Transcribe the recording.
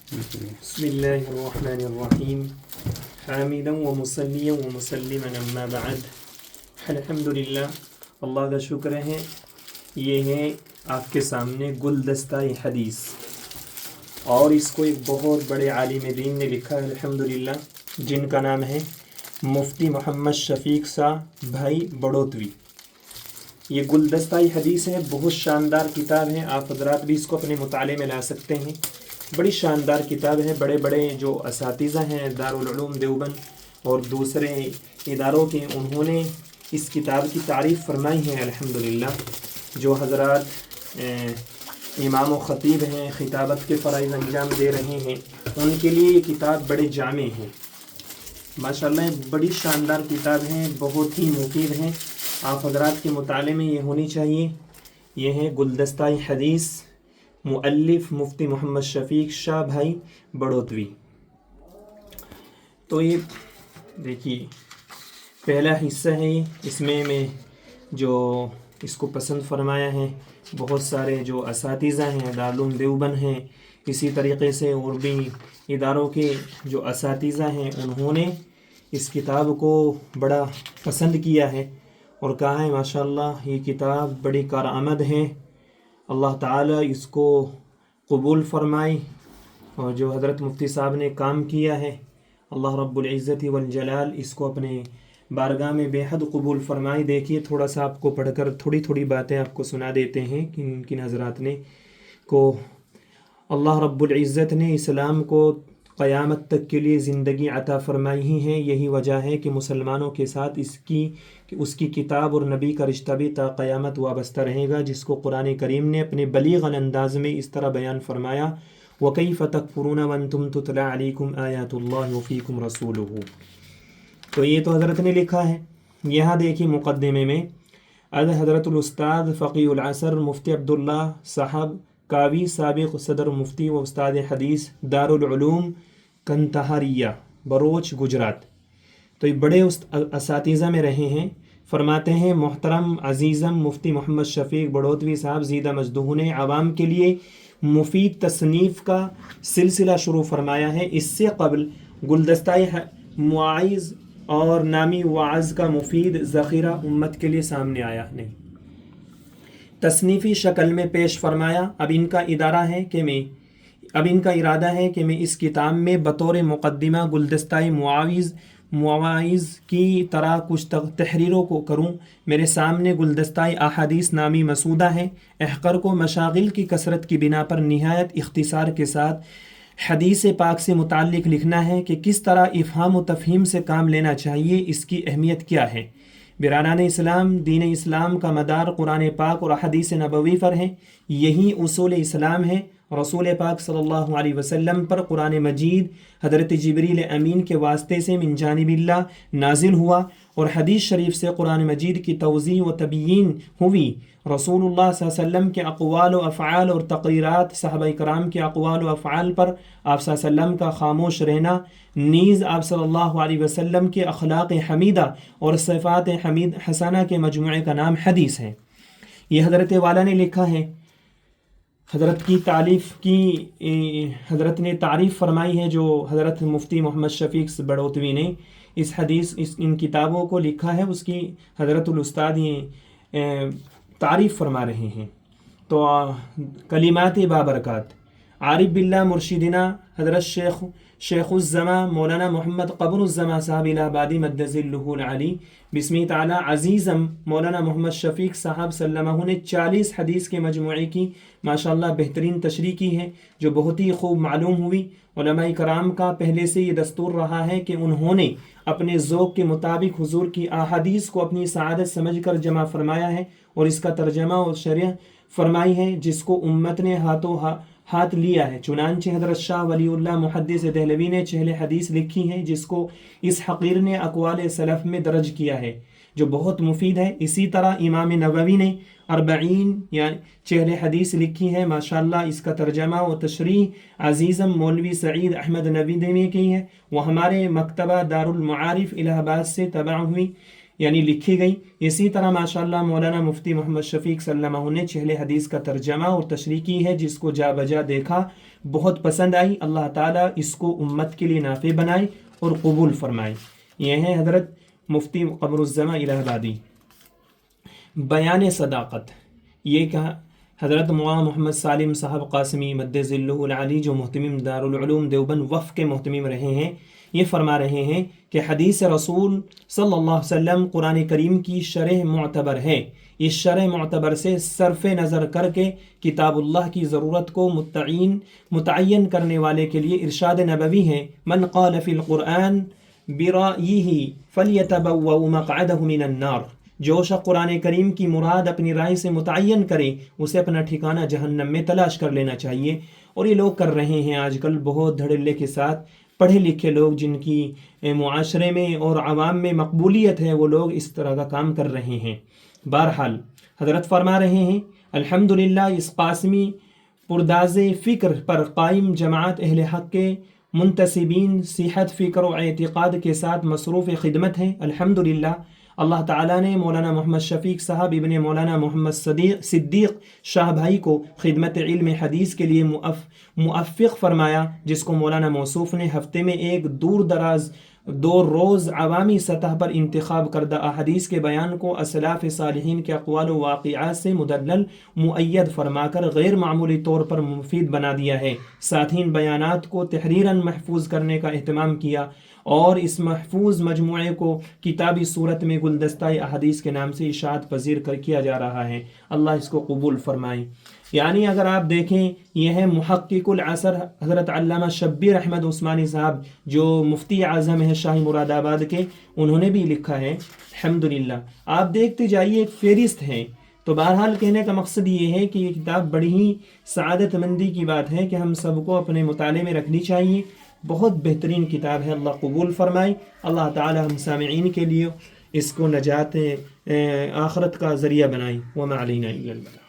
بسم اللہ الرحمن الرحیم حامدا ومصلیا ومسلما اما بعد الحمدللہ، اللہ کا شکر ہے۔ یہ ہے آپ کے سامنے گلدستہ حدیث، اور اس کو ایک بہت بڑے عالم دین نے لکھا ہے الحمدللہ، جن کا نام ہے مفتی محمد شفیق صاحب بھائی بڑوتوی۔ یہ گلدستہ حدیث ہے، بہت شاندار کتاب ہے، آپ حضرات بھی اس کو اپنے مطالعے میں لا سکتے ہیں۔ بڑی شاندار کتاب ہے، بڑے بڑے جو اساتذہ ہیں دارالعلوم دیوبند اور دوسرے اداروں کے، انہوں نے اس کتاب کی تعریف فرمائی ہے الحمدللہ۔ جو حضرات امام و خطیب ہیں، خطابت کے فرائض انجام دے رہے ہیں، ان کے لیے یہ کتاب بڑے جامع ہے ماشاءاللہ۔ بڑی شاندار کتاب ہے، بہت ہی مفید ہے، آپ حضرات کے مطالعے میں یہ ہونی چاہیے۔ یہ ہے گلدستہ حدیث، مؤلف مفتی محمد شفیق شاہ بھائی بڑوتوی۔ تو یہ دیکھیے پہلا حصہ ہے، اس میں جو اس کو پسند فرمایا ہے بہت سارے جو اساتذہ ہیں دارالعلوم دیوبند ہیں، اسی طریقے سے اور بھی اداروں کے جو اساتذہ ہیں، انہوں نے اس کتاب کو بڑا پسند کیا ہے اور کہا ہے ماشاءاللہ یہ کتاب بڑی کارآمد ہے، اللہ تعالیٰ اس کو قبول فرمائے۔ اور جو حضرت مفتی صاحب نے کام کیا ہے، اللہ رب العزت والجلال اس کو اپنے بارگاہ میں بے حد قبول فرمائے۔ دیکھیے تھوڑا سا آپ کو پڑھ کر تھوڑی باتیں آپ کو سنا دیتے ہیں کن حضرات نے کو اللہ رب العزت نے اسلام کو قیامت تک کے لیے زندگی عطا فرمائی ہی ہے۔ یہی وجہ ہے کہ مسلمانوں کے ساتھ اس کی کتاب اور نبی کا رشتہ بھی تا قیامت وابستہ رہے گا، جس کو قرآن کریم نے اپنے بلیغ انداز میں اس طرح بیان فرمایا، وَكَيْفَ تَكْفُرُونَ وَأَنْتُمْ تُتْلَى عَلَيْكُمْ آيَاتُ اللَّهِ وَفِيكُمْ رَسُولُهُ۔ تو یہ تو حضرت نے لکھا ہے۔ یہاں دیکھیے مقدمے میں حضرت الاستاذ فقیہ العصر مفتی عبداللہ صاحب کاوی، سابق صدر مفتی و استاد حدیث دارالعلوم کنتہاریہ بروچ گجرات، تو یہ بڑے اساتذہ میں رہے ہیں۔ فرماتے ہیں محترم عزیزم مفتی محمد شفیق بڑوتوی صاحب زیدہ مجدہ نے عوام کے لیے مفید تصنیف کا سلسلہ شروع فرمایا ہے۔ اس سے قبل گلدستہ مواعظ اور نامی وعظ کا مفید ذخیرہ امت کے لیے سامنے آیا نہیں، تصنیفی شکل میں پیش فرمایا۔ اب ان کا ارادہ ہے کہ میں اس کتاب میں بطور مقدمہ گلدستہ مواعظ کی طرح کچھ تحریروں کو کروں۔ میرے سامنے گلدستہ احادیث نامی مسودہ ہے۔ احقر کو مشاغل کی کثرت کی بنا پر نہایت اختصار کے ساتھ حدیث پاک سے متعلق لکھنا ہے کہ کس طرح افہام و تفہیم سے کام لینا چاہیے، اس کی اہمیت کیا ہے۔ برادران اسلام، دین اسلام کا مدار قرآن پاک اور احادیث نبوی پر ہے، یہی اصول اسلام ہے۔ رسول پاک صلی اللہ علیہ وسلم پر قرآن مجید حضرت جبریل امین کے واسطے سے من جانب اللہ نازل ہوا، اور حدیث شریف سے قرآن مجید کی توضیح و تبیین ہوئی۔ رسول اللہ صلی اللہ علیہ وسلم کے اقوال و افعال اور تقریرات، صحابہ کرام کے اقوال و افعال پر آپ صلی اللہ علیہ وسلم کا خاموش رہنا، نیز آپ صلی اللہ علیہ وسلم کے اخلاق حمیدہ اور صفات حسنہ کے مجموعے کا نام حدیث ہے۔ یہ حضرت والا نے لکھا ہے۔ حضرت نے تعریف فرمائی ہے، جو حضرت مفتی محمد شفیق بڑوتوی نے ان کتابوں کو لکھا ہے، اس کی حضرت الاستاد تعریف فرما رہے ہیں۔ تو کلمات بابرکات عارف باللہ مرشدنا حضرت شیخ الزماں مولانا محمد قبر الزماں صاحب الہ آبادی مد ظلہ العلی بسم تعالی عزیزم مولانا محمد شفیق صاحب سلمہ نے 40 حدیث کے مجموعے کی ماشاءاللہ بہترین تشریح کی ہے، جو بہت ہی خوب معلوم ہوئی۔ علماء کرام کا پہلے سے یہ دستور رہا ہے کہ انہوں نے اپنے ذوق کے مطابق حضور کی احادیث کو اپنی سعادت سمجھ کر جمع فرمایا ہے اور اس کا ترجمہ اور شرح فرمائی ہے، جس کو امت نے ہاتھ لیا ہے۔ چنانچہ حضرت شاہ ولی اللہ محدث دہلوی نے 40 حدیث لکھی ہے، جس کو اس حقیر نے اقوال سلف میں درج کیا ہے، جو بہت مفید ہے۔ اسی طرح امام نووی نے 40 یعنی 40 حدیث لکھی ہے ماشاءاللہ، اس کا ترجمہ و تشریح عزیزم مولوی سعید احمد نووی نے کی ہے، وہ ہمارے مکتبہ دار المعارف الہ آباد سے طبع ہوئی۔ یعنی لکھی گئی. اسی طرح ماشاءاللہ مولانا مفتی محمد شفیق صلی اللہ علیہ وسلم نے چہل حدیث کا ترجمہ اور تشریح کی ہے، جس کو جا بجا دیکھا، بہت پسند آئی. اللہ تعالیٰ اس کو امت کے لیے نافع بنائے اور قبول فرمائے. یہ ہیں حضرت مفتی قمر الزماں الہ آبادی. بیان صداقت، یہ کہا حضرت مولانا محمد سالم صاحب قاسمی مد ظلہ العلی، جو محتمم دارالعلوم دیوبند وقف کے محتمم رہے ہیں، یہ فرما رہے ہیں کہ حدیث رسول صلی اللہ علیہ وسلم قرآن کریم کی شرح معتبر ہے. اس شرح معتبر سے صرف نظر کر کے کتاب اللہ کی ضرورت کو متعین کرنے والے کے لیے ارشاد نبوی ہے: من قال فی القرآن برائیہ فلیتبوأ مقعدہ من النار. جو شخص قرآن کریم کی مراد اپنی رائے سے متعین کرے، اسے اپنا ٹھکانہ جہنم میں تلاش کر لینا چاہیے. اور یہ لوگ کر رہے ہیں آج کل بہت دھڑلے کے ساتھ. پڑھے لکھے لوگ جن کی معاشرے میں اور عوام میں مقبولیت ہے، وہ لوگ اس طرح کا کام کر رہے ہیں. بہرحال حضرت فرما رہے ہیں الحمدللہ اس قاسمی پرداز فکر پر قائم جماعت اہل حق کے منتسبین صحت فکر و اعتقاد کے ساتھ مصروف خدمت ہیں. الحمدللہ اللہ تعالیٰ نے مولانا محمد شفیق صاحب ابن مولانا محمد صدیق شاہ بھائی کو خدمت علم حدیث کے لیے موفق فرمایا، جس کو مولانا موصوف نے ہفتے میں ایک دو روز عوامی سطح پر انتخاب کردہ احادیث کے بیان کو اسلاف صالحین کے اقوال و واقعات سے مدلل مؤید فرما کر غیر معمولی طور پر مفید بنا دیا ہے. ساتھ ہی ان بیانات کو تحریراً محفوظ کرنے کا اہتمام کیا اور اس محفوظ مجموعے کو کتابی صورت میں گلدستہ احادیث کے نام سے اشاعت پذیر کیا جا رہا ہے. اللہ اس کو قبول فرمائے. یعنی اگر آپ دیکھیں، یہ ہے محقق العصر حضرت علامہ شبیر احمد عثمانی صاحب، جو مفتی اعظم ہے شاہی مراد آباد کے، انہوں نے بھی لکھا ہے. الحمدللہ آپ دیکھتے جائیے، ایک فہرست ہے. تو بہرحال کہنے کا مقصد یہ ہے کہ یہ کتاب بڑی ہی سعادت مندی کی بات ہے کہ ہم سب کو اپنے مطالعے میں رکھنی چاہیے. بہت بہترین کتاب ہے. اللہ قبول فرمائے. اللہ تعالی ہم سامعین کے لیے اس کو نجات آخرت کا ذریعہ بنائے. وما علینا الا البلاغ.